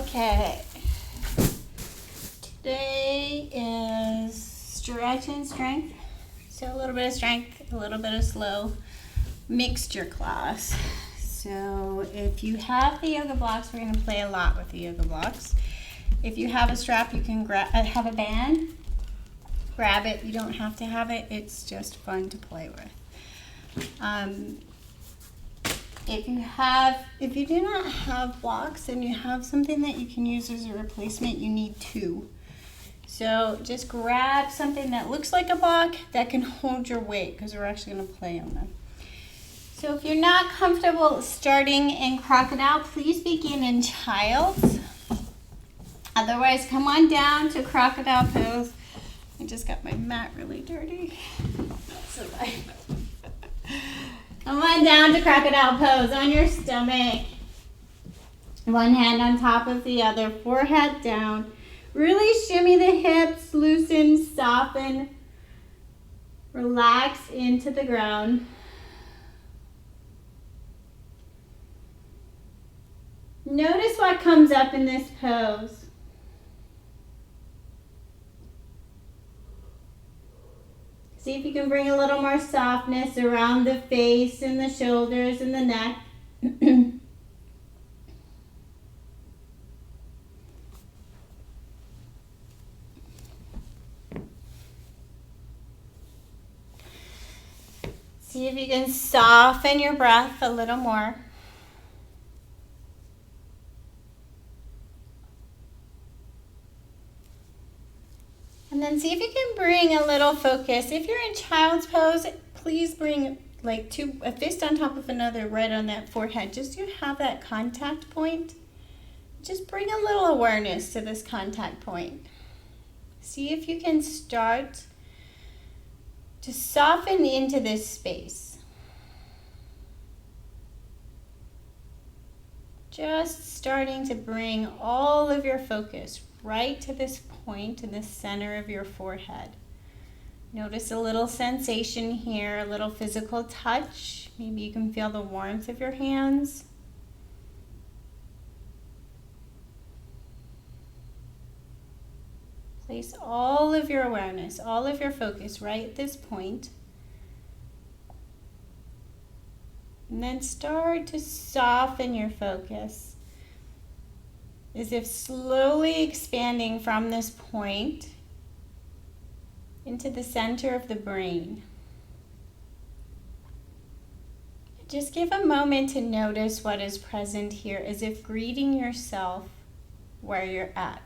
Okay. Today is stretch and strength. So a little bit of strength, a little bit of slow mixture class. So if you have the yoga blocks, we're going to play a lot with the yoga blocks. If you have a strap, you can have a band. Grab it. You don't have to have it. It's just fun to play with. If you do not have blocks and you have something that you can use as a replacement, you need two. So just grab something that looks like a block that can hold your weight, because we're actually going to play on them. So if you're not comfortable starting in crocodile, please begin in child's. Otherwise, come on down to crocodile pose. I just got my mat really dirty. That's all right. Come on down to crocodile pose on your stomach. One hand on top of the other, forehead down. Really shimmy the hips, loosen, soften, relax into the ground. Notice what comes up in this pose. See if you can bring a little more softness around the face and the shoulders and the neck. See if you can soften your breath a little more. And then see if you can bring a little focus. If you're in child's pose, please bring like a fist on top of another right on that forehead. Just to have that contact point. Just bring a little awareness to this contact point. See if you can start to soften into this space. Just starting to bring all of your focus right to this point in the center of your forehead. Notice a little sensation here, a little physical touch. Maybe you can feel the warmth of your hands. Place all of your awareness, all of your focus right at this point. And then start to soften your focus, as if slowly expanding from this point into the center of the brain. Just give a moment to notice what is present here, as if greeting yourself where you're at.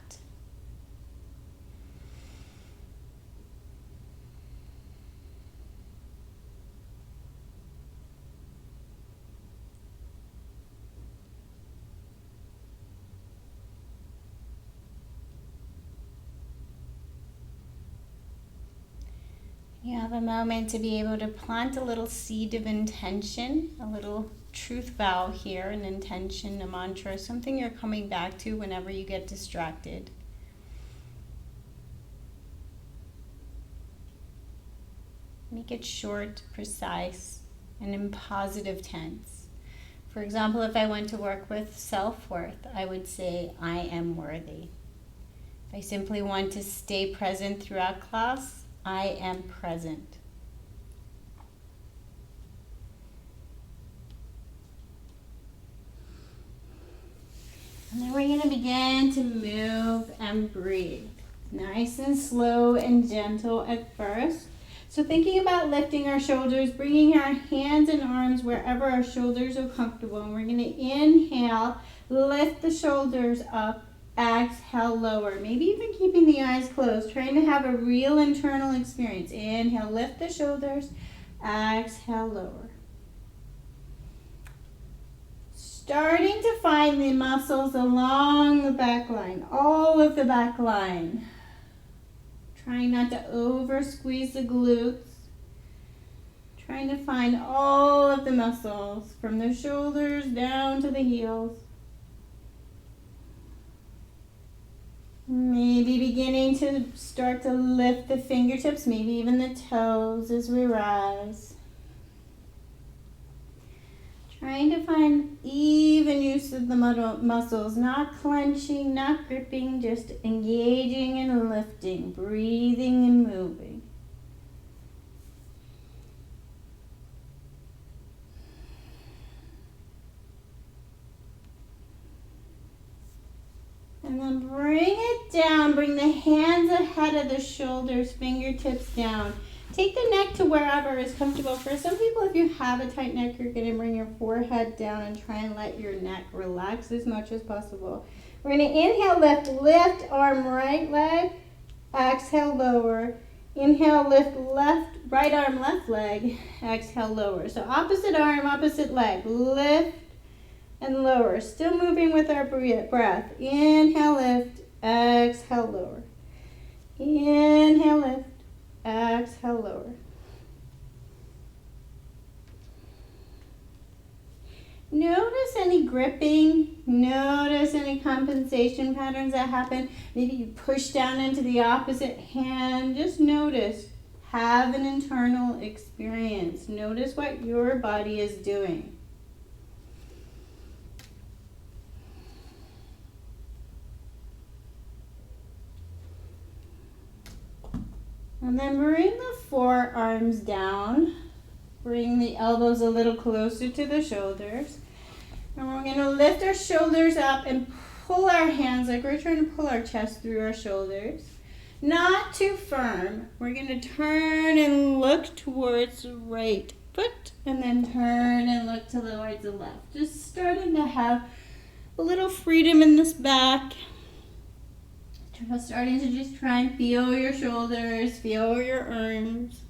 You have a moment to be able to plant a little seed of intention, a little truth vow here, an intention, a mantra, something you're coming back to whenever you get distracted. Make it short, precise, and in positive tense. For example, if I went to work with self-worth, I would say, I am worthy. If I simply want to stay present throughout class, I am present. And then we're going to begin to move and breathe. Nice and slow and gentle at first. So thinking about lifting our shoulders, bringing our hands and arms wherever our shoulders are comfortable. And we're going to inhale, lift the shoulders up. Exhale, lower. Maybe even keeping the eyes closed, trying to have a real internal experience. Inhale, lift the shoulders. Exhale, lower. Starting to find the muscles along the back line, all of the back line. Trying not to over squeeze the glutes. Trying to find all of the muscles from the shoulders down to the heels. Maybe beginning to start to lift the fingertips, maybe even the toes as we rise. Trying to find even use of the muscles, not clenching, not gripping, just engaging and lifting, breathing and moving. And then bring it down, bring the hands ahead of the shoulders, fingertips down. Take the neck to wherever is comfortable. For some people, if you have a tight neck, you're going to bring your forehead down and try and let your neck relax as much as possible. We're going to inhale, lift arm, right leg. Exhale, lower. Inhale, lift right arm, left leg. Exhale, lower. So opposite arm, opposite leg. Lift and lower. Still moving with our breath. Inhale, lift. Exhale, lower. Inhale, lift. Exhale, lower. Notice any gripping. Notice any compensation patterns that happen. Maybe you push down into the opposite hand. Just notice. Have an internal experience. Notice what your body is doing. And then bring the forearms down. Bring the elbows a little closer to the shoulders. And we're going to lift our shoulders up and pull our hands like we're trying to pull our chest through our shoulders. Not too firm. We're going to turn and look towards the right foot and then turn and look towards the left. Just starting to have a little freedom in this back. Starting to just try and feel your shoulders, feel your arms.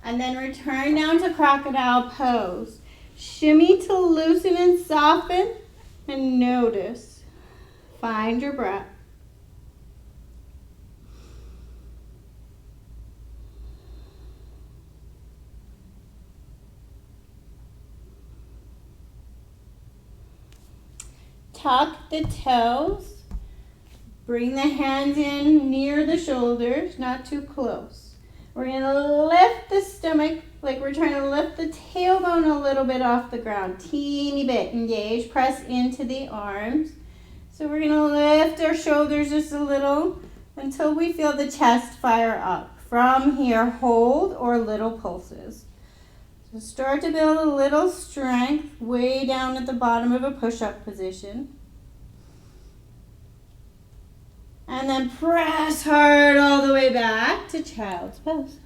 And then return down to crocodile pose. Shimmy to loosen and soften and notice. Find your breath. Tuck the toes. Bring the hands in near the shoulders, not too close. We're going to lift the stomach like we're trying to lift the tailbone a little bit off the ground. Teeny bit. Engage. Press into the arms. So we're going to lift our shoulders just a little until we feel the chest fire up. From here, hold or little pulses. So start to build a little strength way down at the bottom of a push-up position. And then press hard all the way back to child's pose.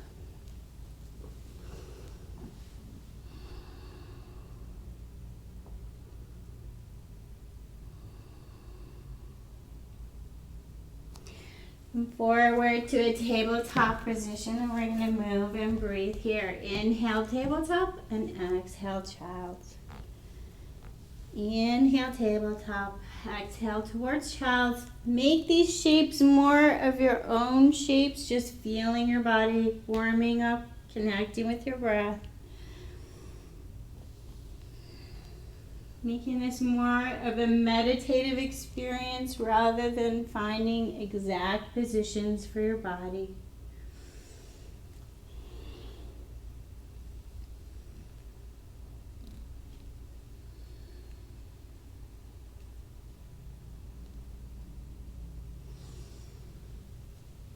Forward to a tabletop position, and we're going to move and breathe here. Inhale, tabletop, and exhale, child's. Inhale, tabletop. Exhale towards child's. Make these shapes more of your own shapes, just feeling your body warming up, connecting with your breath. Making this more of a meditative experience rather than finding exact positions for your body.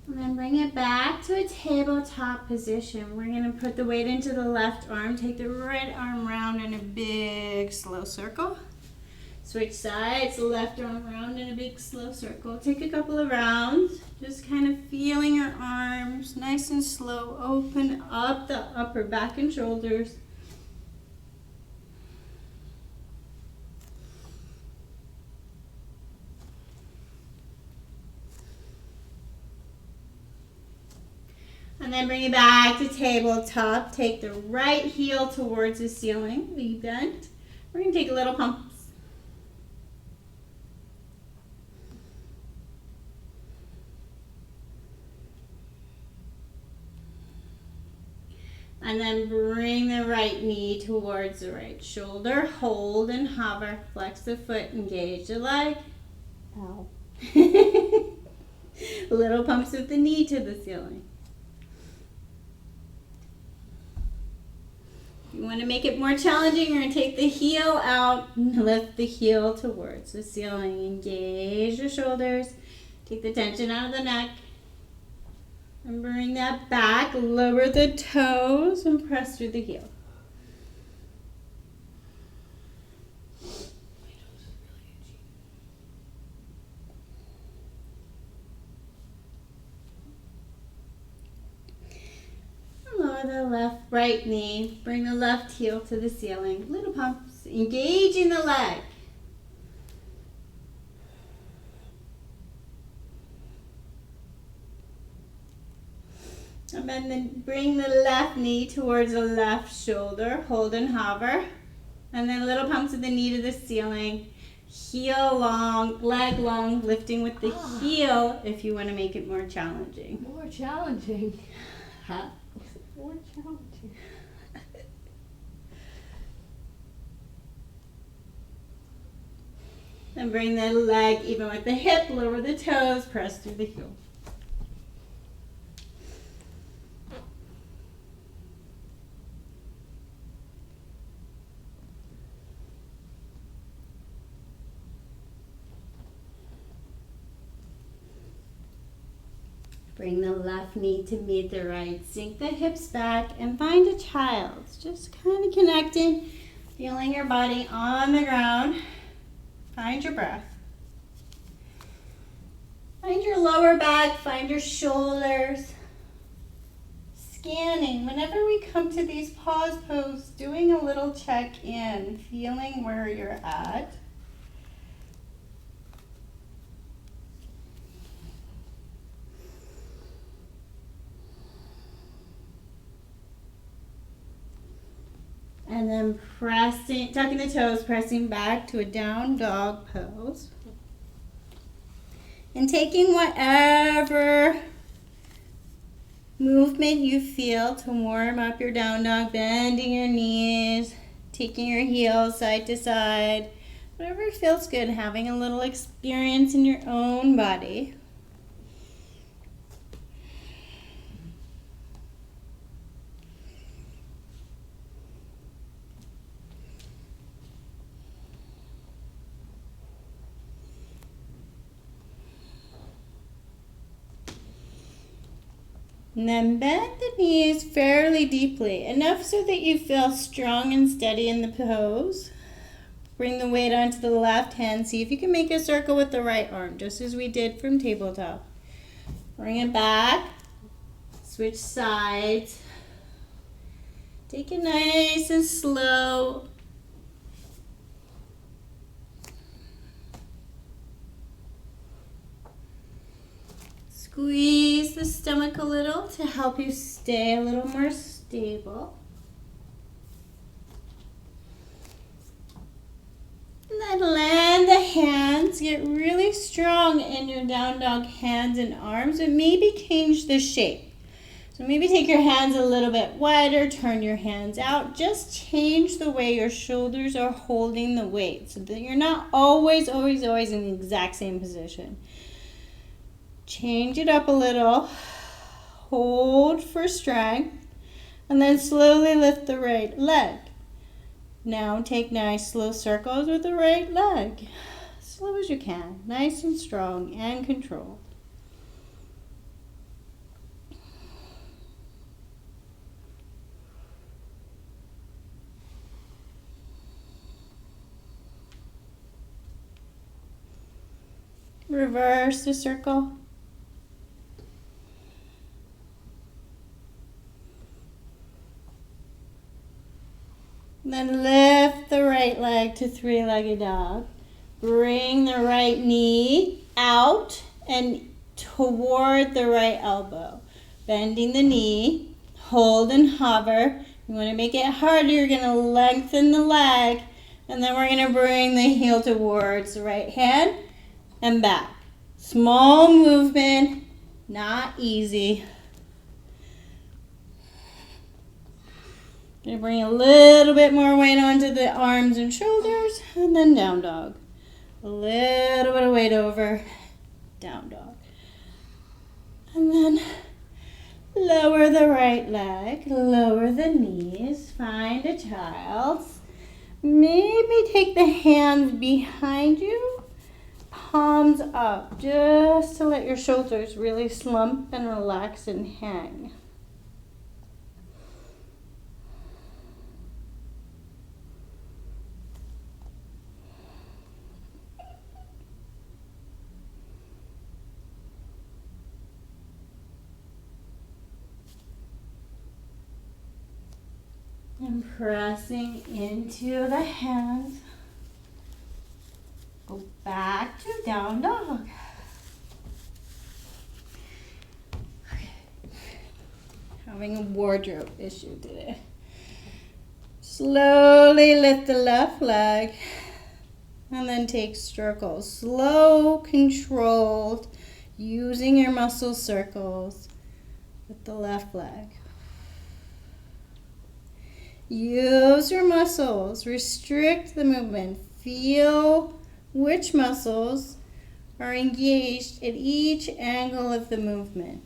And then bring it back to a tabletop position. We're going to put the weight into the left arm. Take the right arm round in a big slow circle. Switch sides, left arm round in a big slow circle. Take a couple of rounds. Just kind of feeling your arms nice and slow. Open up the upper back and shoulders. And then bring it back to tabletop. Take the right heel towards the ceiling. Be bent. We're going to take a little pumps. And then bring the right knee towards the right shoulder. Hold and hover. Flex the foot. Engage the leg. Ow. Little pumps with the knee to the ceiling. You want to make it more challenging, you're going to take the heel out and lift the heel towards the ceiling. Engage your shoulders. Take the tension out of the neck. And bring that back. Lower the toes and press through the heel. Lower the right knee. Bring the left heel to the ceiling. Little pumps. Engaging the leg. And then bring the left knee towards the left shoulder. Hold and hover. And then little pumps of the knee to the ceiling. Heel long, leg long, lifting with the heel if you want to make it more challenging. More challenging. Huh? More challenging. Then bring the leg even with the hip, lower the toes, press through the heel. Bring the left knee to meet the right. Sink the hips back and find a child's. Just kind of connecting, feeling your body on the ground. Find your breath. Find your lower back, find your shoulders. Scanning. Whenever we come to these pause poses, doing a little check-in, feeling where you're at. And then pressing, tucking the toes, pressing back to a down dog pose. And taking whatever movement you feel to warm up your down dog, bending your knees, taking your heels side to side, whatever feels good, having a little experience in your own body. And then bend the knees fairly deeply, enough so that you feel strong and steady in the pose. Bring the weight onto the left hand. See if you can make a circle with the right arm, just as we did from tabletop. Bring it back. Switch sides. Take it nice and slow. Squeeze the stomach a little to help you stay a little more stable. And then land the hands. Get really strong in your down dog hands and arms, and maybe change the shape. So maybe take your hands a little bit wider, turn your hands out. Just change the way your shoulders are holding the weight so that you're not always in the exact same position. Change it up a little, hold for strength, and then slowly lift the right leg. Now take nice slow circles with the right leg, slow as you can, nice and strong and controlled. Reverse the circle. Then lift the right leg to three-legged dog. Bring the right knee out and toward the right elbow. Bending the knee, hold and hover. You want to make it harder, you're going to lengthen the leg, and then we're going to bring the heel towards the right hand and back. Small movement, not easy. Gonna bring a little bit more weight onto the arms and shoulders, and then down dog. A little bit of weight over, down dog. And then Lower the right leg, lower the knees, find a child's. Maybe take the hands behind you, palms up, just to let your shoulders really slump and relax and hang. And pressing into the hands. Go back to down dog. Okay. Having a wardrobe issue today. Slowly lift the left leg and then take circles. Slow, controlled, using your muscle circles with the left leg. Use your muscles. Restrict the movement. Feel which muscles are engaged at each angle of the movement.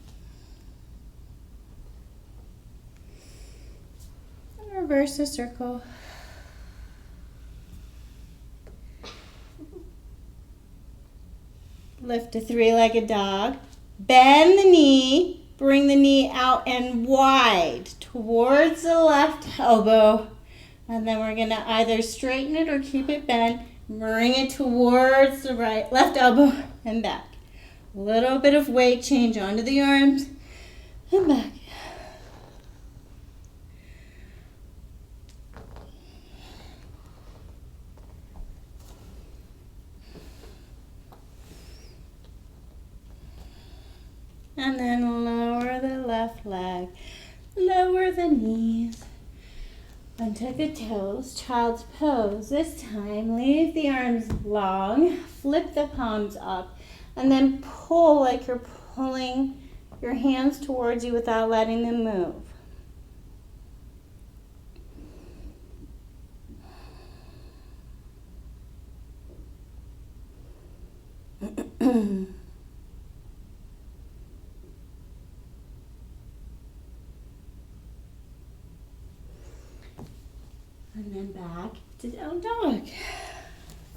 And reverse the circle. Lift a three-legged dog. Bend the knee. Bring the knee out and wide towards the left elbow. And then we're going to either straighten it or keep it bent. Bring it towards the right left elbow and back. A little bit of weight change onto the arms and back. And then lower the left leg, lower the knees, untuck the toes, child's pose. This time, leave the arms long, flip the palms up, and then pull like you're pulling your hands towards you without letting them move. And then back to down dog.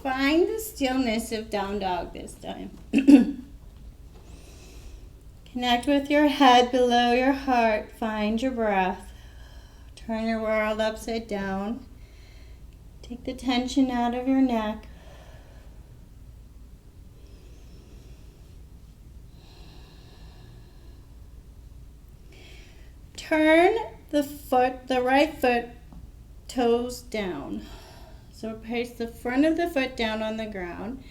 Find the stillness of down dog this time. Connect with your head below your heart. Find your breath. Turn your world upside down. Take the tension out of your neck. Turn the right foot toes down. So place the front of the foot down on the ground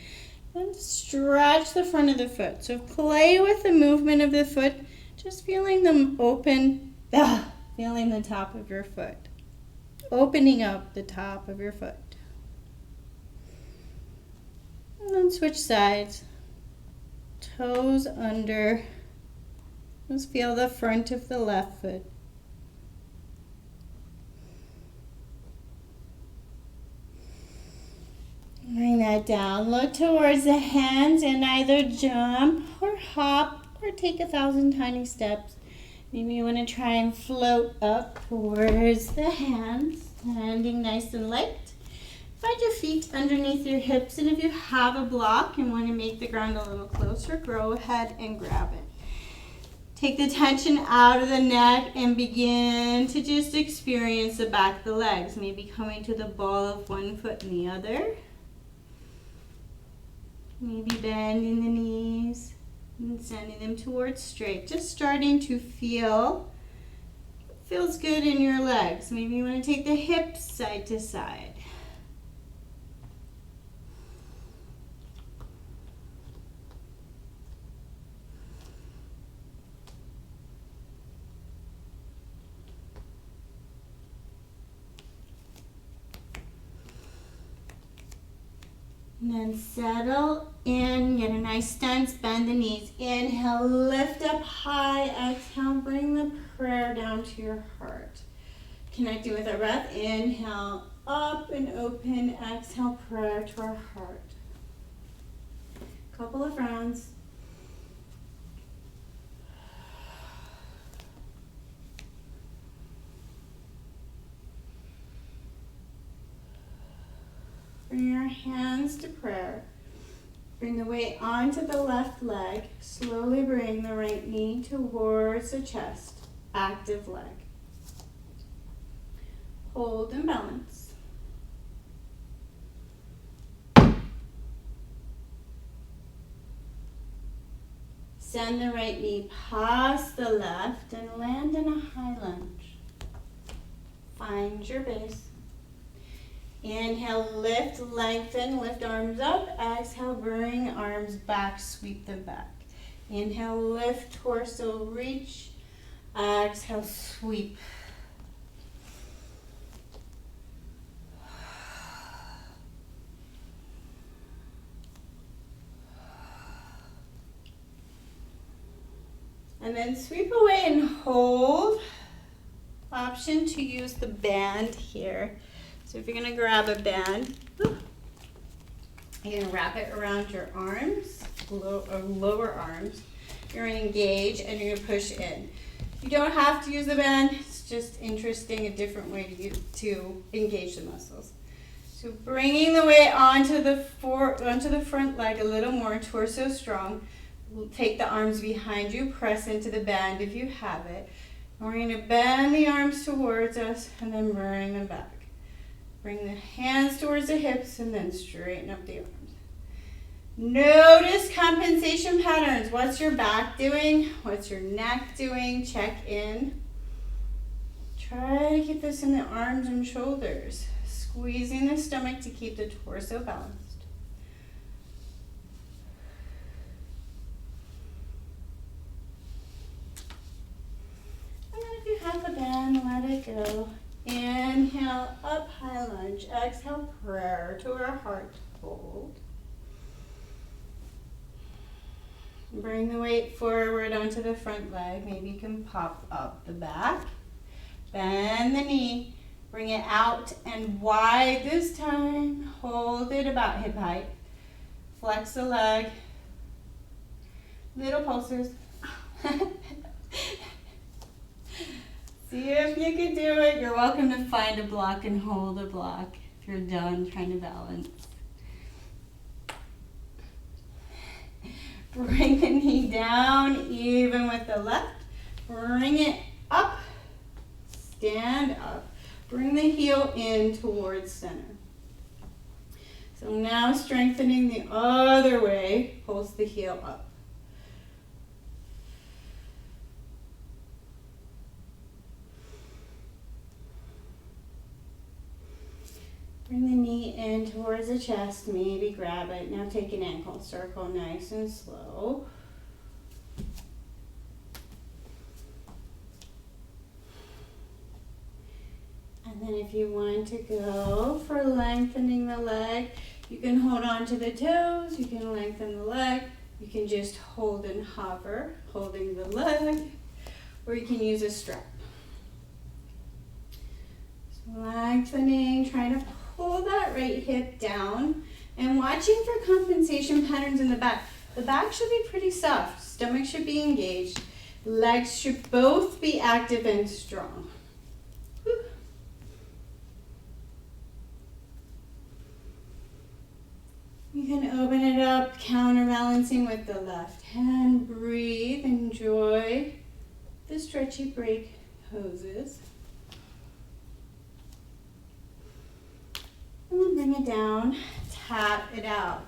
and stretch the front of the foot. So play with the movement of the foot, just feeling them open, feeling the top of your foot, opening up the top of your foot. And then switch sides, toes under. Just feel the front of the left foot. Bring that down. Look towards the hands and either jump or hop or take 1,000 tiny steps. Maybe you want to try and float up towards the hands, landing nice and light. Find your feet underneath your hips, and if you have a block and want to make the ground a little closer, go ahead and grab it. Take the tension out of the neck and begin to just experience the back of the legs, maybe coming to the ball of one foot and the other. Maybe bending the knees and sending them towards straight. Just starting to feel what feels good in your legs. Maybe you want to take the hips side to side. And then settle in, get a nice stance, bend the knees. Inhale, lift up high. Exhale, bring the prayer down to your heart. Connecting with our breath. Inhale, up and open. Exhale, prayer to our heart. Couple of rounds. our hands to prayer. Bring the weight onto the left leg. Slowly bring the right knee towards the chest. Active leg. Hold and balance. Send the right knee past the left and land in a high lunge. Find your base. Inhale, lift, lengthen, lift arms up. Exhale, bring arms back, sweep them back. Inhale, lift, torso, reach. Exhale, sweep. And then sweep away and hold. Option to use the band here. So if you're gonna grab a band, you're gonna wrap it around your arms, lower arms. You're gonna engage and you're gonna push in. You don't have to use the band. It's just interesting, a different way to engage the muscles. So bringing the weight onto the front leg a little more, torso strong. We'll take the arms behind you, press into the band if you have it. And we're going to bend the arms towards us and then bring them back. Bring the hands towards the hips and then straighten up the arms. Notice compensation patterns. What's your back doing? What's your neck doing? Check in. Try to keep this in the arms and shoulders. Squeezing the stomach to keep the torso balanced. Have the band, let it go. Inhale, up, high lunge. Exhale, prayer to our heart. Hold. Bring the weight forward onto the front leg. Maybe you can pop up the back. Bend the knee. Bring it out and wide this time. Hold it about hip height. Flex the leg. Little pulses. See if you can do it. You're welcome to find a block and hold a block if you're done trying to balance. Bring the knee down even with the left. Bring it up. Stand up. Bring the heel in towards center. So now strengthening the other way. Pulse the heel up. Bring the knee in towards the chest, maybe grab it. Now take an ankle circle nice and slow. And then if you want to go for lengthening the leg, you can hold on to the toes, you can lengthen the leg, you can just hold and hover, holding the leg, or you can use a strap. So lengthening, trying to pull that right hip down and watching for compensation patterns in the back. The back should be pretty soft. Stomach should be engaged. Legs should both be active and strong. Whew. You can open it up, counterbalancing with the left hand. Breathe, enjoy the stretchy break poses. And then bring it down, tap it out.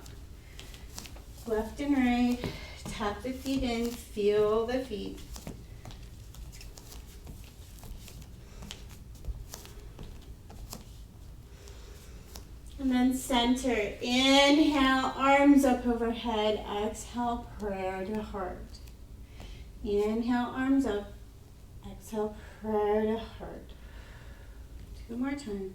Left and right, tap the feet in, feel the feet. And then center, inhale, arms up overhead, exhale, prayer to heart. Inhale, arms up, exhale, prayer to heart. 2 more times.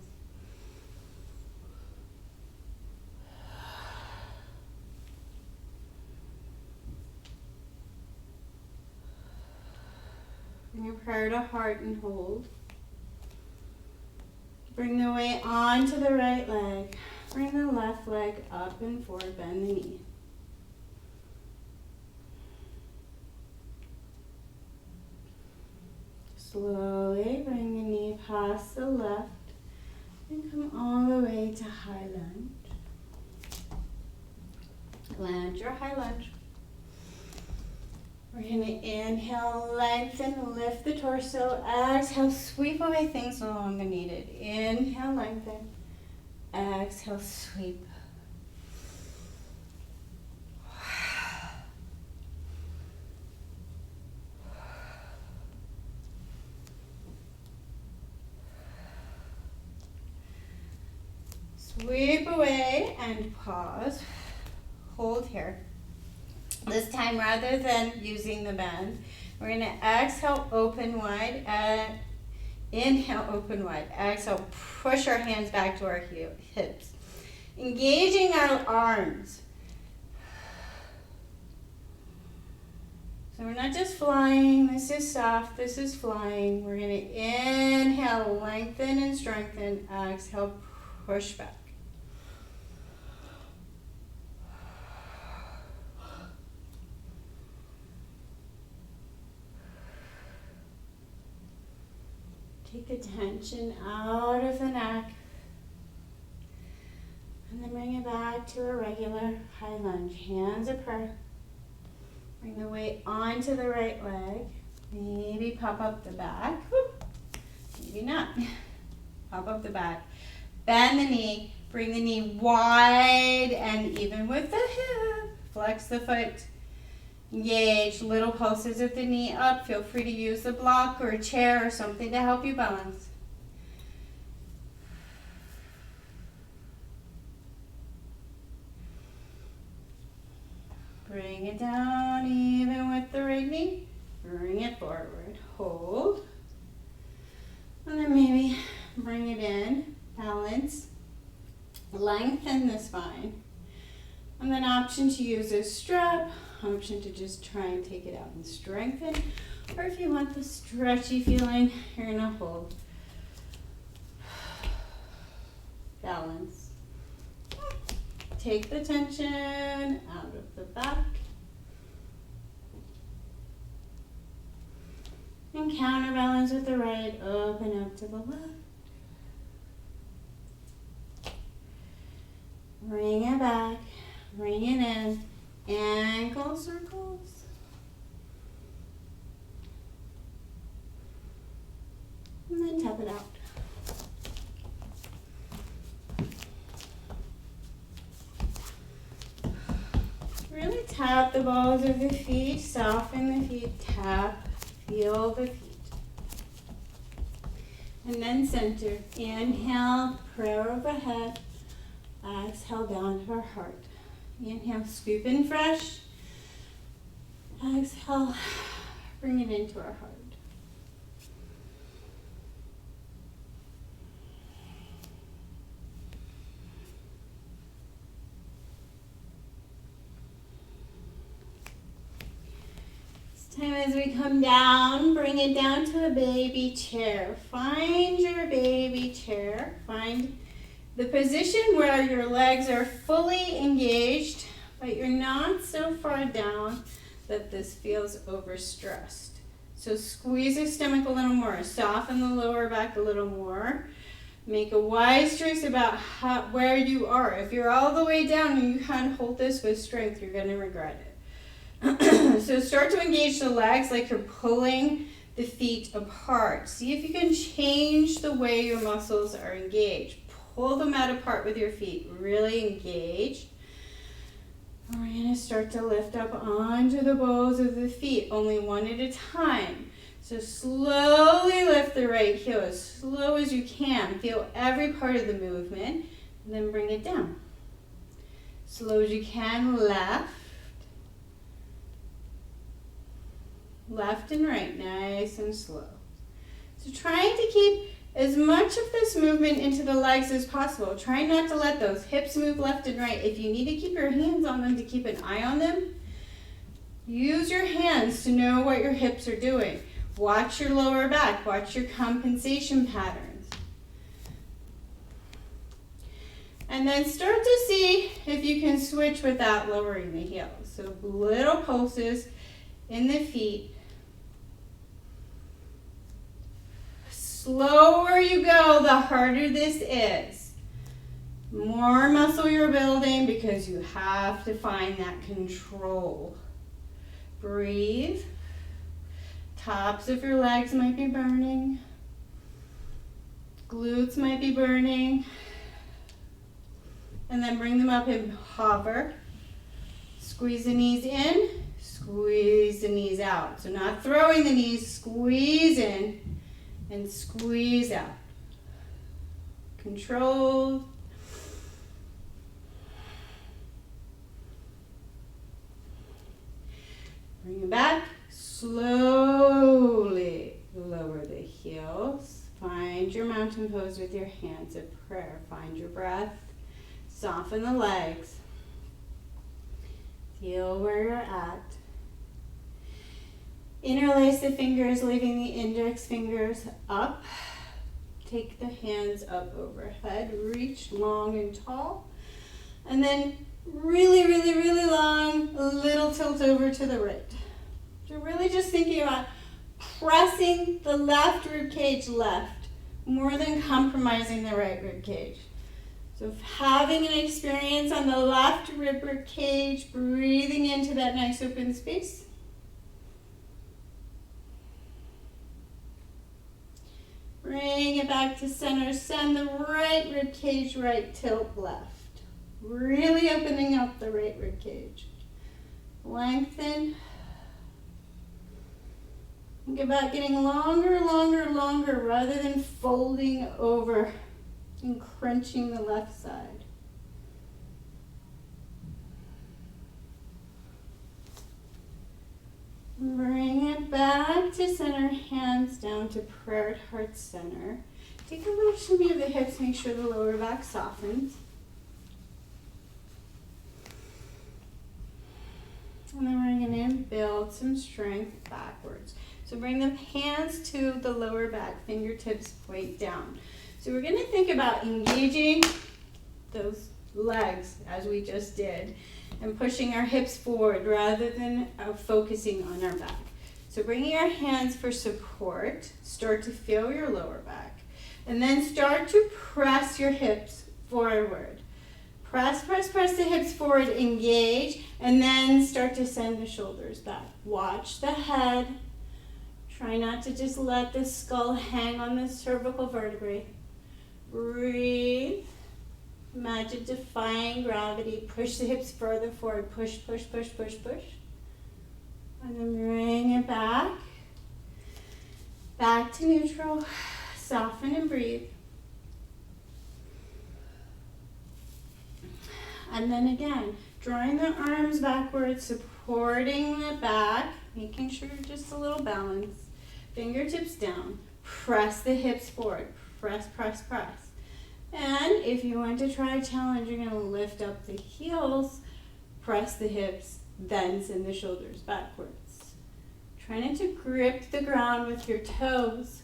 Bring your prayer to heart and hold. Bring the weight onto the right leg. Bring the left leg up and forward, bend the knee. Slowly bring the knee past the left and come all the way to high lunge. Lunge or high lunge. We're going to inhale, lengthen, lift the torso. Exhale, sweep away things no longer needed. Inhale, lengthen. Exhale, sweep. Sweep away and pause. Hold here. This time, rather than using the bend, we're going to exhale, open wide. Inhale, open wide. Exhale, push our hands back to our hips. Engaging our arms. So we're not just flying. This is soft. This is flying. We're going to inhale, lengthen and strengthen. Exhale, push back. Take the tension out of the neck. And then bring it back to a regular high lunge. Hands at prayer. Bring the weight onto the right leg. Maybe pop up the back. Maybe not. Pop up the back. Bend the knee. Bring the knee wide and even with the hip. Flex the foot. Engage. Little pulses of the knee up. Feel free to use the block or a chair or something to help you balance. Bring it down even with the right knee. Bring it forward. Hold. And then maybe bring it in. Balance. Lengthen the spine. And then option to use a strap. Option to just try and take it out and strengthen. Or if you want the stretchy feeling, you're going to hold. Balance. Take the tension out of the back. And counterbalance with the right. Open up to the left. Bring it back. Bring it in. Ankle circles. And then tap it out. Really tap the balls of the feet, soften the feet, tap, feel the feet. And then center. Inhale, prayer overhead. Exhale down to our heart. Inhale, scoop in fresh. Exhale, bring it into our heart. This time as we come down, bring it down to a baby chair. Find your baby chair. Find the position where your legs are fully engaged, but you're not so far down that this feels overstressed. So squeeze the stomach a little more, soften the lower back a little more. Make a wise choice about where you are. If you're all the way down and you can't hold this with strength, you're going to regret it. So start to engage the legs like you're pulling the feet apart. See if you can change the way your muscles are engaged. Pull them out apart with your feet. Really engage. We're going to start to lift up onto the balls of the feet, only one at a time. So slowly lift the right heel as slow as you can. Feel every part of the movement, and then bring it down. Slow as you can, left. Left and right, nice and slow. So trying to keep as much of this movement into the legs as possible. Try not to let those hips move left and right. If you need to keep your hands on them to keep an eye on them, use your hands to know what your hips are doing. Watch your lower back. Watch your compensation patterns. And then start to see if you can switch without lowering the heels. So little pulses in the feet. Slower you go, the harder this is. More muscle you're building because you have to find that control. Breathe. Tops of your legs might be burning. Glutes might be burning. And then bring them up and hover. Squeeze the knees in, squeeze the knees out. So not throwing the knees, squeeze in and squeeze out. Control. Bring it back. Slowly lower the heels. Find your mountain pose with your hands of prayer. Find your breath. Soften the legs. Feel where you're at. Interlace the fingers, leaving the index fingers up. Take the hands up overhead. Reach long and tall. And then really, really, really long, a little tilt over to the right. You're really just thinking about pressing the left rib cage left more than compromising the right rib cage. So having an experience on the left rib cage, breathing into that nice open space. Bring it back to center. Send the right rib cage right, tilt left. Really opening up the right rib cage. Lengthen. Think about getting longer, longer, longer rather than folding over and crunching the left side. Bring it back to center, hands down to prayer at heart center. Take a little shimmy of the hips, make sure the lower back softens. And then we're going to build some strength backwards. So bring the hands to the lower back, fingertips point down. So we're going to think about engaging those legs as we just did and pushing our hips forward rather than focusing on our back. So bringing our hands for support, start to feel your lower back, and then start to press your hips forward. Press, press, press the hips forward, engage, and then start to send the shoulders back. Watch the head. Try not to just let the skull hang on the cervical vertebrae. Breathe. Imagine defying gravity. Push the hips further forward. Push, push, push, push, push. And then bring it back. Back to neutral. Soften and breathe. And then again, drawing the arms backwards, supporting the back, making sure you're just a little balanced. Fingertips down. Press the hips forward. Press, press, press. And if you want to try a challenge, you're going to lift up the heels, press the hips, then send the shoulders backwards. Try not to grip the ground with your toes.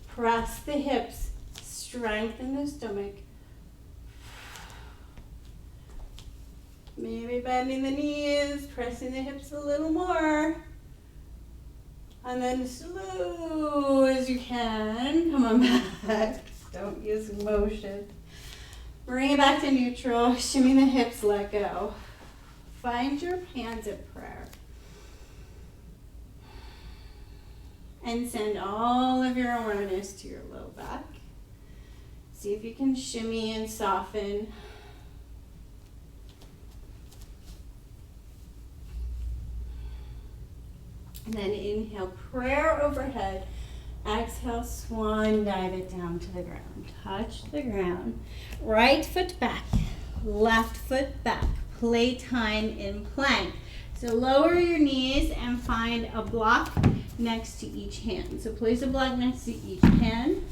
Press the hips, strengthen the stomach. Maybe bending the knees, pressing the hips a little more. And then slow as you can, come on back. Don't use motion. Bring it back to neutral, shimmy the hips, let go. Find your hands at prayer. And send all of your awareness to your low back. See if you can shimmy and soften. And then inhale, prayer overhead. Exhale, swan, dive it down to the ground. Touch the ground. Right foot back, left foot back. Playtime in plank. So lower your knees and find a block next to each hand. So place a block next to each hand.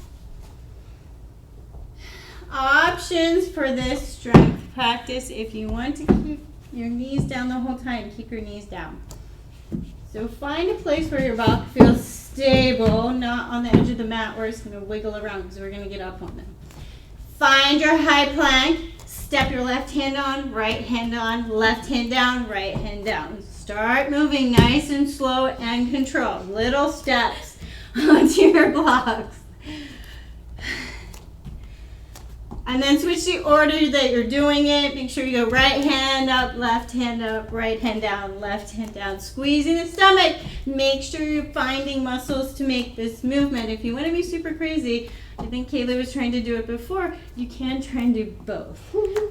Options for this strength practice. If you want to keep your knees down the whole time, keep your knees down. So find a place where your block feels stable, not on the edge of the mat where it's going to wiggle around because we're going to get up on them. Find your high plank. Step your left hand on, right hand on, left hand down, right hand down. Start moving nice and slow and controlled. Little steps onto your blocks. And then switch the order that you're doing it. Make sure you go right hand up, right hand down, left hand down. Squeezing the stomach. Make sure you're finding muscles to make this movement. If you want to be super crazy, I think Kayla was trying to do it before, you can try and do both.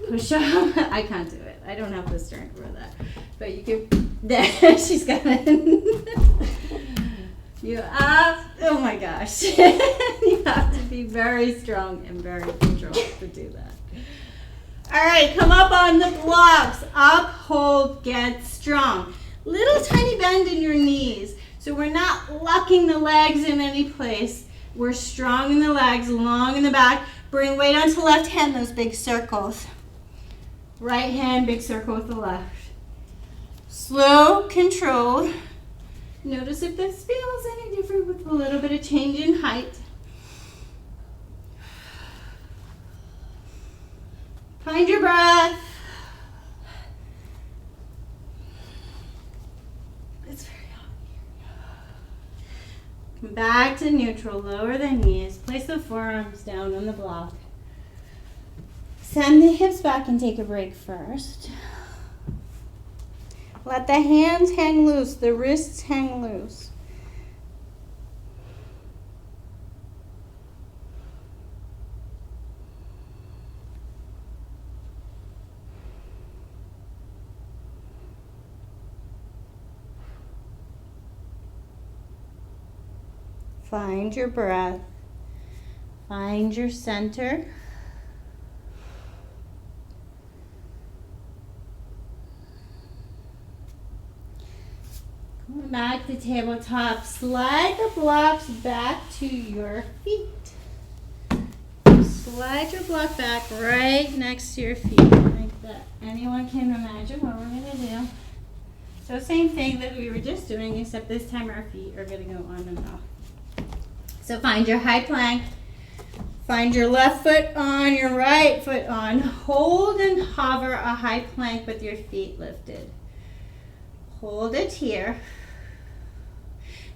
Push up. I can't do it. I don't have the strength for that. But you can, there, she's got it. You have, oh my gosh. You have to be very strong and very controlled to do that. All right, come up on the blocks. Up, hold, get strong. Little tiny bend in your knees. So we're not locking the legs in any place. We're strong in the legs, long in the back. Bring weight onto left hand, those big circles. Right hand, big circle with the left. Slow, controlled. Notice if this feels any different with a little bit of change in height. Find your breath. It's very hot here. Come back to neutral, lower the knees. Place the forearms down on the block. Send the hips back and take a break first. Let the hands hang loose, the wrists hang loose. Find your breath. Find your center. Back to tabletop. Slide the blocks back to your feet. Slide your block back right next to your feet like that. Anyone can imagine what we're going to do. So same thing that we were just doing, except this time our feet are going to go on and off. So find your high plank. Find your left foot on, your right foot on. Hold and hover a high plank with your feet lifted. Hold it here.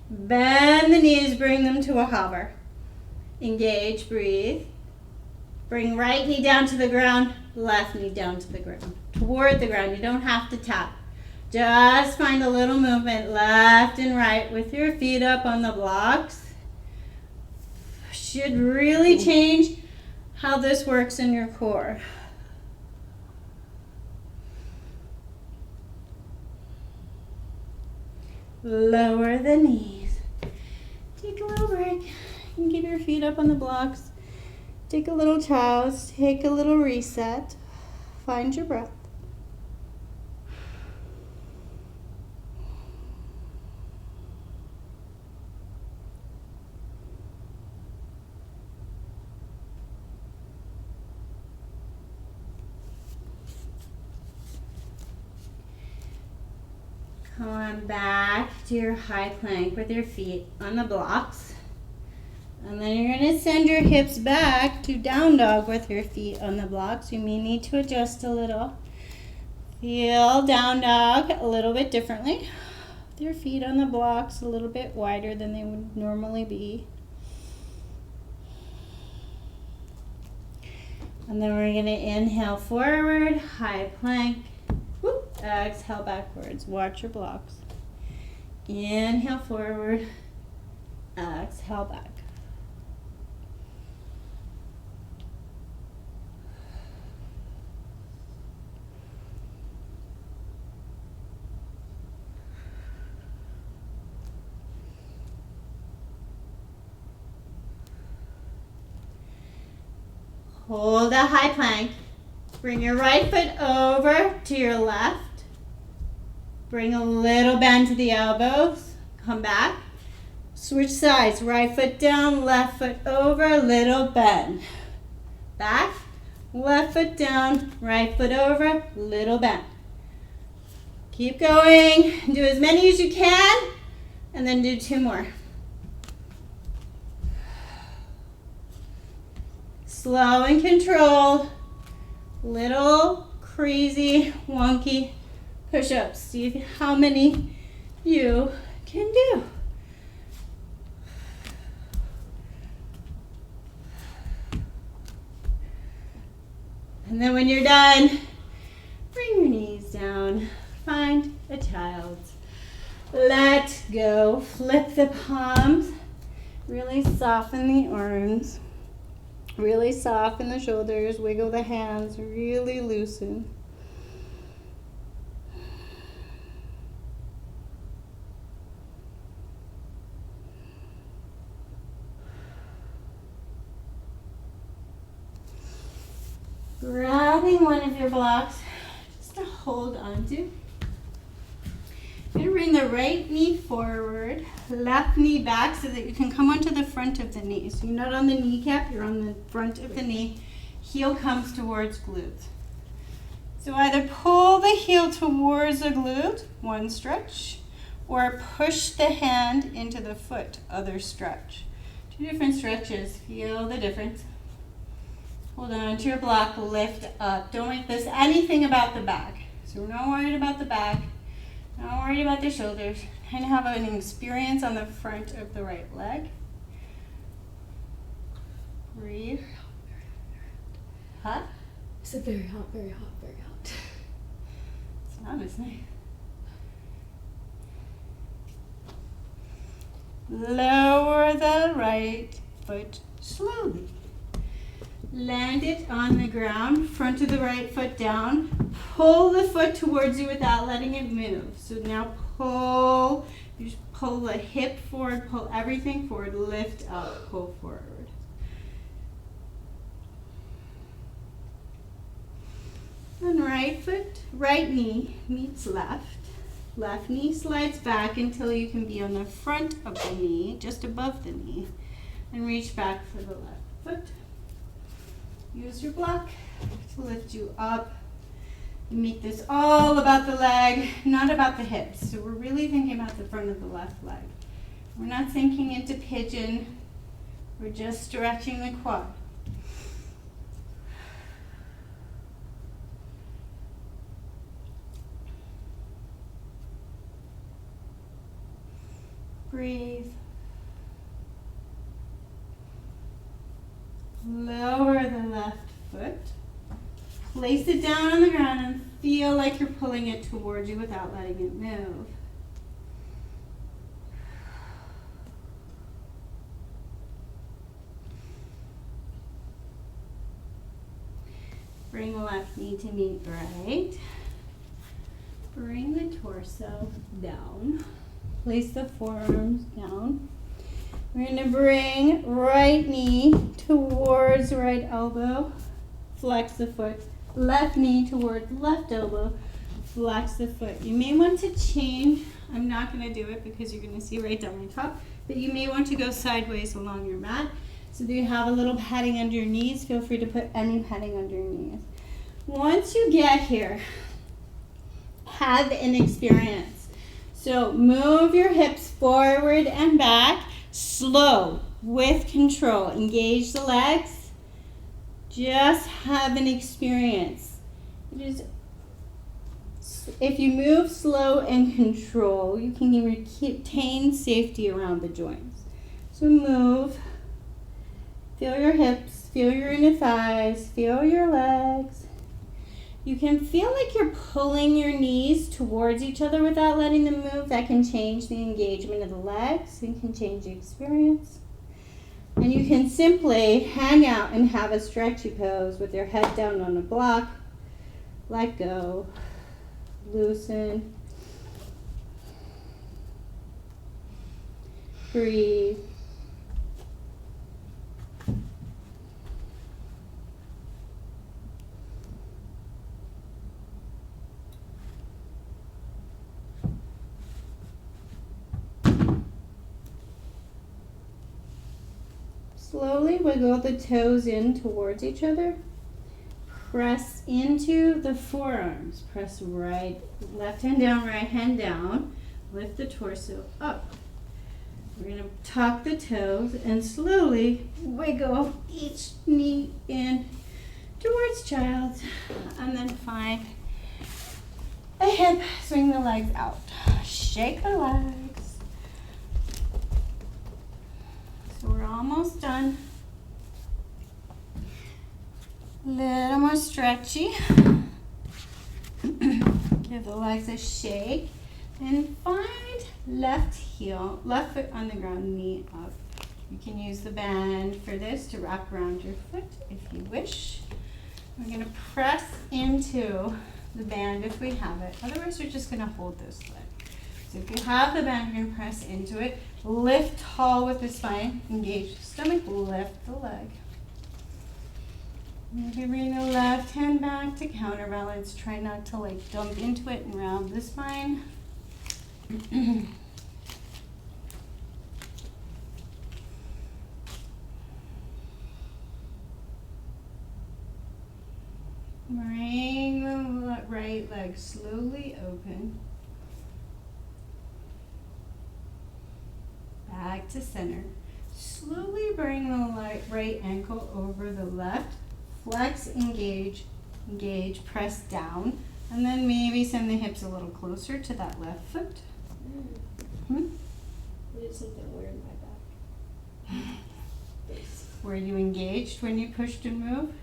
Bend the knees, bring them to a hover. Engage, breathe. Bring right knee down to the ground, left knee down to the ground. Toward the ground, you don't have to tap. Just find a little movement left and right with your feet up on the blocks. Should really change how this works in your core. Lower the knees. Take a little break. You can keep your feet up on the blocks. Take a little pause. Take a little reset. Find your breath. Come back to your high plank with your feet on the blocks. And then you're going to send your hips back to down dog with your feet on the blocks. You may need to adjust a little. Feel down dog a little bit differently. With your feet on the blocks a little bit wider than they would normally be. And then we're going to inhale forward, high plank. Whoop, exhale backwards. Watch your blocks. Inhale forward, exhale back. Hold a high plank. Bring your right foot over to your left. Bring a little bend to the elbows. Come back. Switch sides. Right foot down, left foot over, little bend. Back. Left foot down, right foot over, little bend. Keep going. Do as many as you can, and then do 2 more. Slow and controlled. Little crazy, wonky push-ups. See how many you can do. And then when you're done, bring your knees down. Find a child. Let go. Flip the palms. Really soften the arms. Really soften the shoulders. Wiggle the hands. Really loosen. Grabbing one of your blocks just to hold onto. You're going to bring the right knee forward, left knee back so that you can come onto the front of the knee. So you're not on the kneecap, you're on the front of the knee. Heel comes towards glute. So either pull the heel towards the glute, one stretch, or push the hand into the foot, other stretch. Two different stretches. Feel the difference. Hold on to your block, lift up. Don't make this anything about the back. So we're not worried about the back, not worried about the shoulders. Kind of have an experience on the front of the right leg. Breathe. Hot? Is it very hot, very hot, very hot? It's not, isn't it? Lower the right foot slowly. Land it on the ground, front of the right foot down. Pull the foot towards you without letting it move. So now pull, you just pull the hip forward, pull everything forward, lift up, pull forward. And right foot, right knee meets left. Left knee slides back until you can be on the front of the knee, just above the knee. And reach back for the left foot. Use your block to lift you up. Make this all about the leg, not about the hips. So we're really thinking about the front of the left leg. We're not sinking into pigeon. We're just stretching the quad. Breathe. Lower the left foot. Place it down on the ground and feel like you're pulling it towards you without letting it move. Bring the left knee to meet right. Bring the torso down. Place the forearms down. We're going to bring right knee towards right elbow. Flex the foot. Left knee towards left elbow. Flex the foot. You may want to change. I'm not going to do it because you're going to see right down my top. But you may want to go sideways along your mat. So that you have a little padding under your knees. Feel free to put any padding under your knees. Once you get here, have an experience. So move your hips forward and back. Slow, with control. Engage the legs. Just have an experience. If you move slow and control, you can retain safety around the joints. So move. Feel your hips, feel your inner thighs, feel your legs. You can feel like you're pulling your knees towards each other without letting them move. That can change the engagement of the legs. It can change the experience. And you can simply hang out and have a stretchy pose with your head down on a block. Let go. Loosen. Breathe. Slowly wiggle the toes in towards each other. Press into the forearms. Press left hand down, right hand down. Lift the torso up. We're going to tuck the toes and slowly wiggle each knee in towards child. And then find a hip, swing the legs out. Shake the legs. So we're almost done. Little more stretchy. Give the legs a shake. And find left heel, left foot on the ground, knee up. You can use the band for this to wrap around your foot if you wish. We're going to press into the band if we have it. Otherwise, we're just going to hold this leg. So if you have the band, you're going to press into it. Lift tall with the spine. Engage the stomach. Lift the leg. Maybe bring the left hand back to counterbalance. Try not to like dump into it and round the spine. Bring the right leg slowly open. Back to center. Slowly bring the right ankle over the left. Flex, engage, engage, press down. And then maybe send the hips a little closer to that left foot. I did something weird in my back. Were you engaged when you pushed and moved?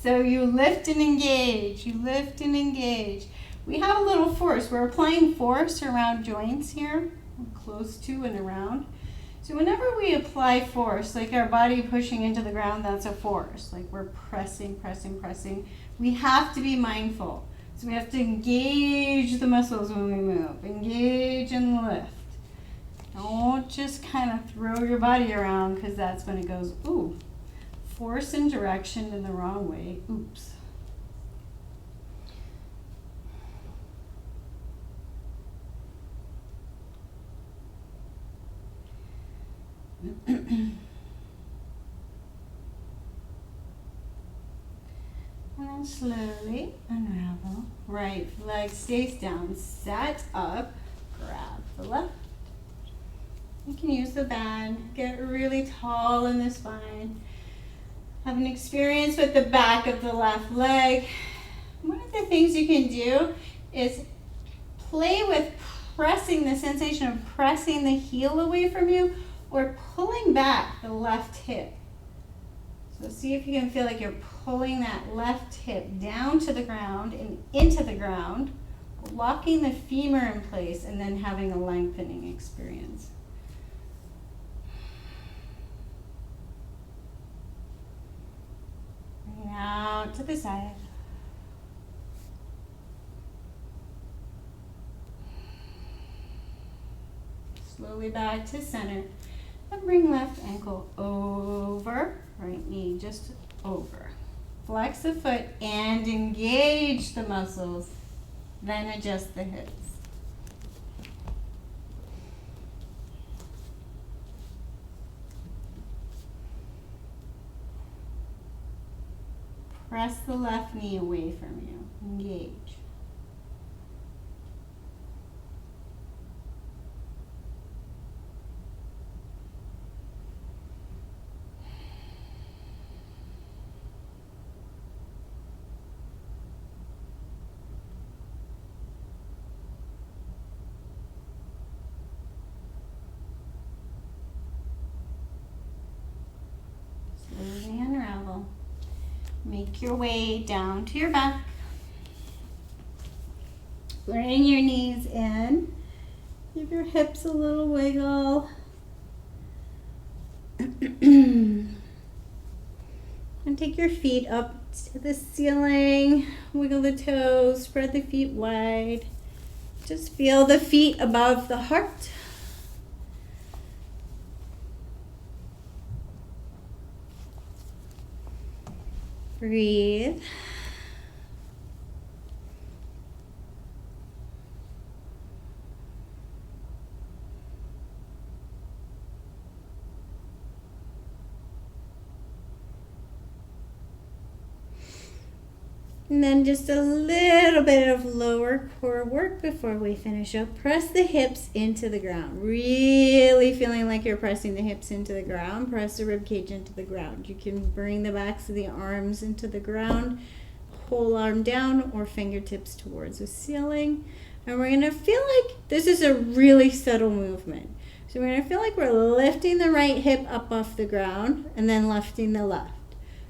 So you lift and engage, you lift and engage. We have a little force. We're applying force around joints here, close to and around. So whenever we apply force, like our body pushing into the ground, that's a force. Like we're pressing, pressing, pressing. We have to be mindful. So we have to engage the muscles when we move. Engage and lift. Don't just kind of throw your body around because that's when it goes, ooh, force and direction in the wrong way. Oops. And then slowly unravel. Right leg stays down, set up, grab the left. You can use the band, get really tall in the spine. Have an experience with the back of the left leg. One of the things you can do is play with pressing, the sensation of pressing the heel away from you or pulling back the left hip. So see if you can feel like you're pulling that left hip down to the ground and into the ground, locking the femur in place and then having a lengthening experience. Bring it out to the side. Slowly back to center. And bring left ankle over, right knee just over. Flex the foot and engage the muscles. Then adjust the hips. Press the left knee away from you. Engage. Slowly unravel. Make your way down to your back. Bring your knees in. Give your hips a little wiggle. And take your feet up to the ceiling. Wiggle the toes. Spread the feet wide. Just feel the feet above the heart. Breathe. And then just a little bit of lower core work before we finish up. Press the hips into the ground. Really feeling like you're pressing the hips into the ground. Press the rib cage into the ground. You can bring the backs of the arms into the ground. Whole arm down or fingertips towards the ceiling. And we're going to feel like this is a really subtle movement. So we're going to feel like we're lifting the right hip up off the ground and then lifting the left.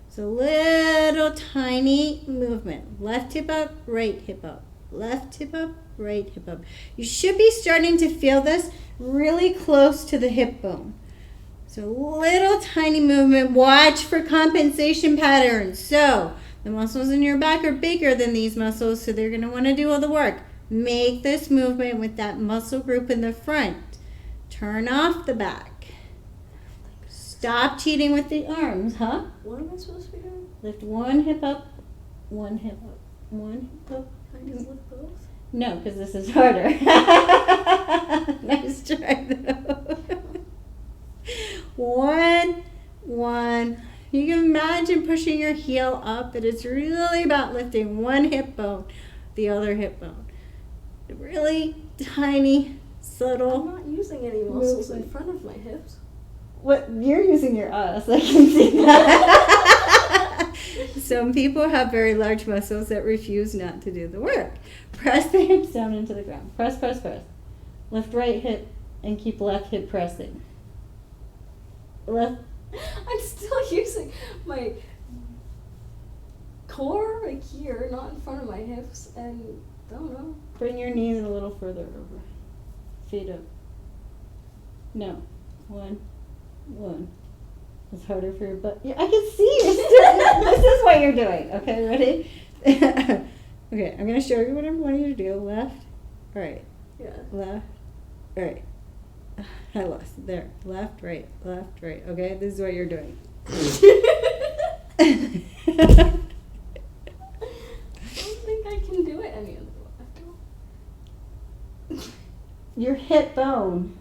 So little tiny movement. Left hip up, right hip up. Left hip up, right hip up. You should be starting to feel this really close to the hip bone. So little tiny movement. Watch for compensation patterns. So the muscles in your back are bigger than these muscles, so they're going to want to do all the work. Make this movement with that muscle group in the front. Turn off the back. Stop cheating with the arms, huh? What am I supposed to be doing? Lift one hip up, one hip up, one hip up. Can I just lift both? No, because this is harder. Nice try, though. One. You can imagine pushing your heel up, but it's really about lifting one hip bone, the other hip bone. Really tiny, subtle. I'm not using any muscles in front of my hips. What? You're using your ass. I can see that. Some people have very large muscles that refuse not to do the work. Press the hips down into the ground. Press, press, press. Lift right hip and keep left hip pressing. Left. I'm still using my core like here, not in front of my hips, and I don't know. Bring your knees a little further over. Feet up. No. One. It's harder for your butt. Yeah, I can see you. This is what you're doing. Okay, ready? Okay, I'm going to show you what I want you to do. Left, right. Yeah. Left, right. I lost it. There. Left, right. Okay, this is what you're doing. I don't think I can do it any other way. Your hip bone.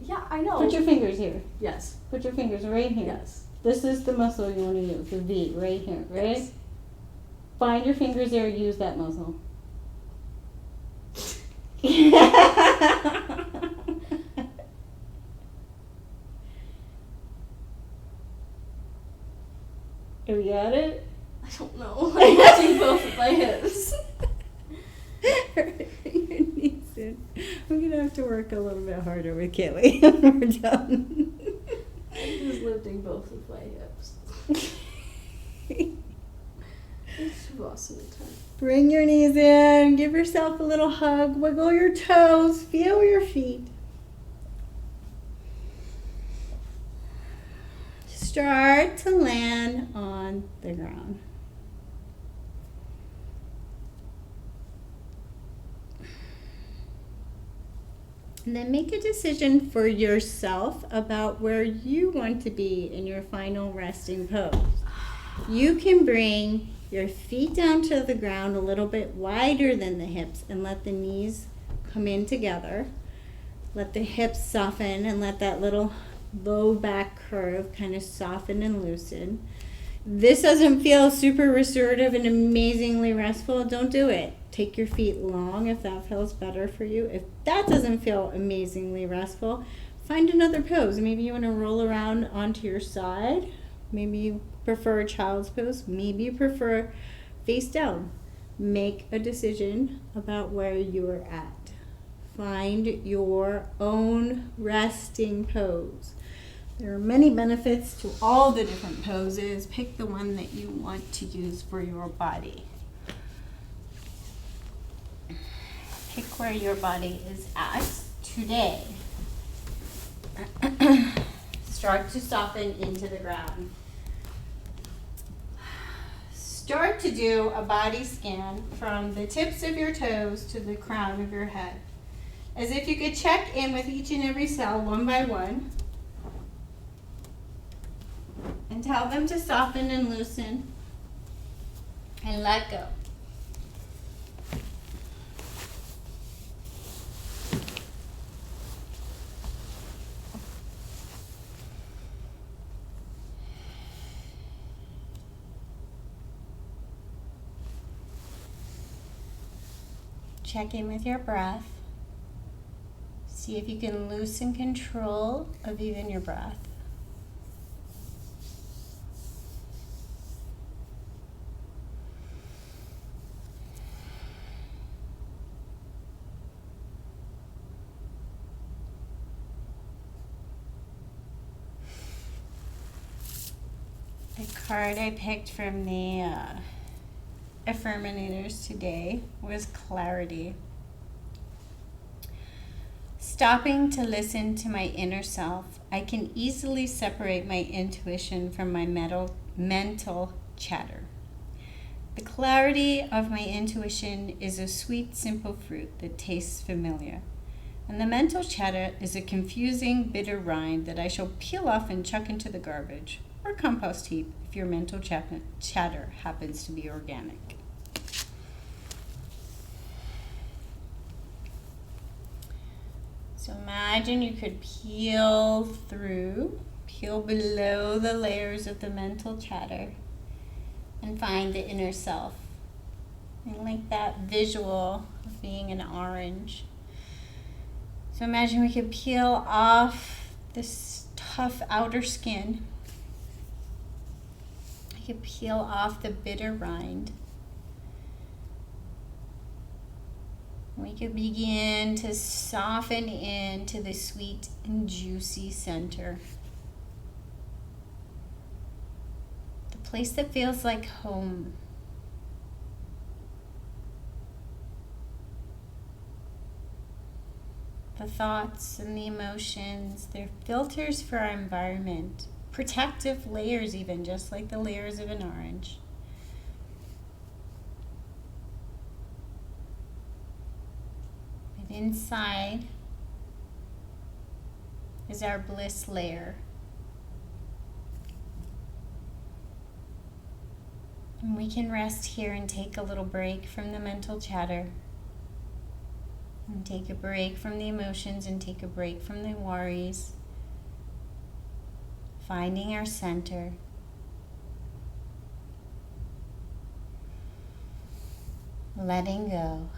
Yeah, I know. Put your fingers here. Yes. Put your fingers right here. Yes. This is the muscle you want to use, the V, right here, right? Yes. Find your fingers there, use that muscle. Have you got it? I don't know. I'm using both of my hips. Your knees in. I'm going to have to work a little bit harder with Kaylee when we're done. I'm just lifting both of my hips. It's too awesome time. Bring your knees in. Give yourself a little hug. Wiggle your toes. Feel your feet. Start to land on the ground. And then make a decision for yourself about where you want to be in your final resting pose. You can bring your feet down to the ground a little bit wider than the hips and let the knees come in together. Let the hips soften and let that little low back curve kind of soften and loosen. This doesn't feel super restorative and amazingly restful. Don't do it. Take your feet long if that feels better for you. If that doesn't feel amazingly restful, find another pose. Maybe you want to roll around onto your side. Maybe you prefer a child's pose. Maybe you prefer face down. Make a decision about where you're at. Find your own resting pose. There are many benefits to all the different poses. Pick the one that you want to use for your body. Pick where your body is at today. Start to soften into the ground. Start to do a body scan from the tips of your toes to the crown of your head. As if you could check in with each and every cell one by one. And tell them to soften and loosen and let go. Check in with your breath. See if you can loosen control of even your breath. The card I picked from the Affirminators today was clarity. Stopping to listen to my inner self, I can easily separate my intuition from my mental chatter. The clarity of my intuition is a sweet, simple fruit that tastes familiar. And the mental chatter is a confusing, bitter rind that I shall peel off and chuck into the garbage or compost heap if your mental chatter happens to be organic. So imagine you could peel below the layers of the mental chatter and find the inner self. And like that visual of being an orange. So imagine we could peel off this tough outer skin. We could peel off the bitter rind. We could begin to soften into the sweet and juicy center. The place that feels like home. The thoughts and the emotions, they're filters for our environment. Protective layers even, just like the layers of an orange. But inside is our bliss layer. And we can rest here and take a little break from the mental chatter. And take a break from the emotions and take a break from the worries. Finding our center. Letting go.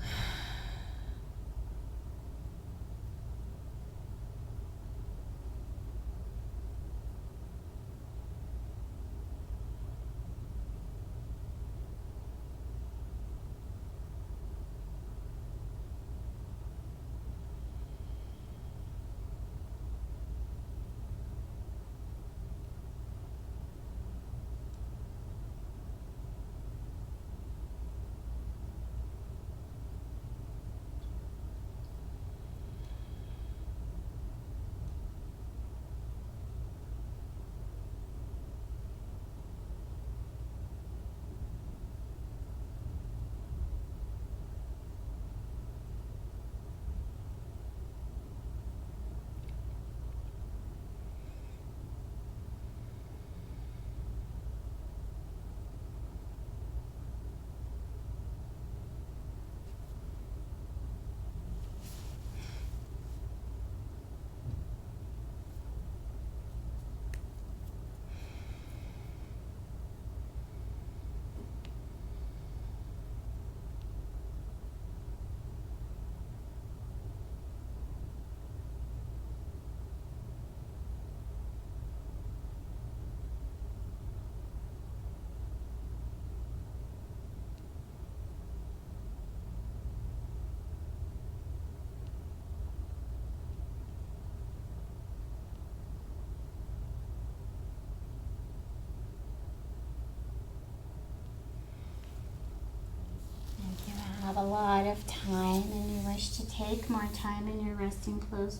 Have a lot of time and you wish to take more time in your resting pose,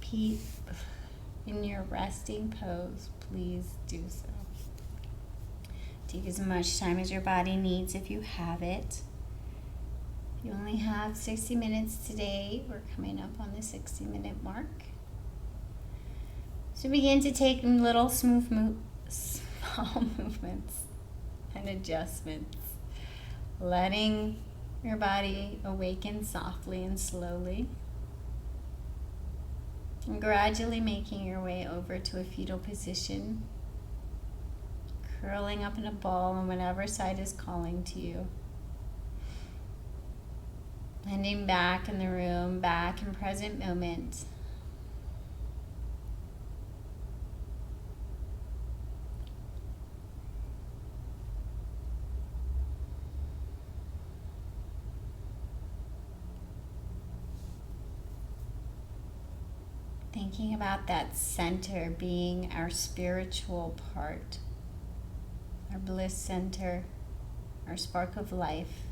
please do so. Take as much time as your body needs if you have it. If you only have 60 minutes today, we're coming up on the 60-minute mark. So begin to take little small movements and adjustments, letting your body awaken softly and slowly, and gradually making your way over to a fetal position, curling up in a ball on whatever side is calling to you. Landing back in the room, back in present moment. Thinking about that center being our spiritual part, our bliss center, our spark of life.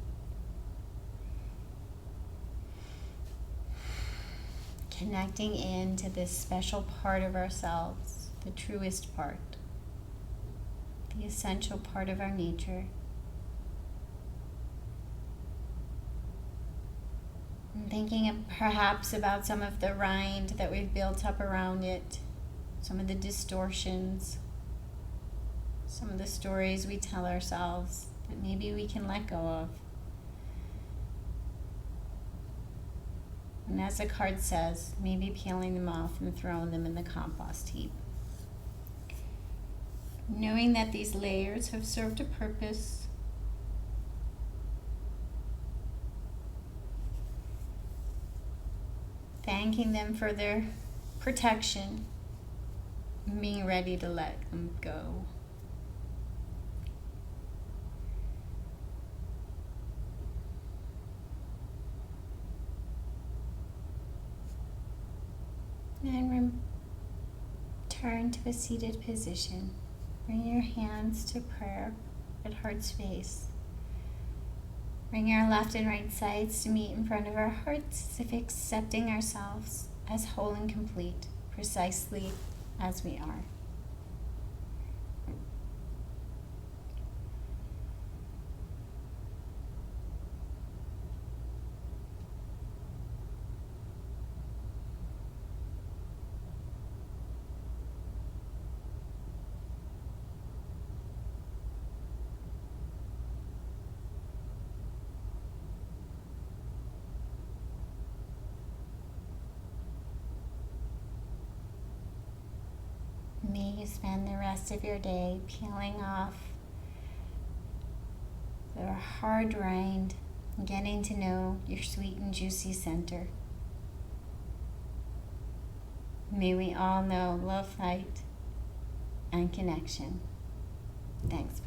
Connecting into this special part of ourselves, the truest part, the essential part of our nature. And thinking perhaps about some of the rind that we've built up around it, some of the distortions, some of the stories we tell ourselves that maybe we can let go of. And as the card says, maybe peeling them off and throwing them in the compost heap. Knowing that these layers have served a purpose. Thanking them for their protection. And being ready to let them go. And return to a seated position. Bring your hands to prayer at heart space. Bring our left and right sides to meet in front of our hearts as if accepting ourselves as whole and complete, precisely as we are. May you spend the rest of your day peeling off the hard rind and getting to know your sweet and juicy center. May we all know love, light, and connection. Thanks.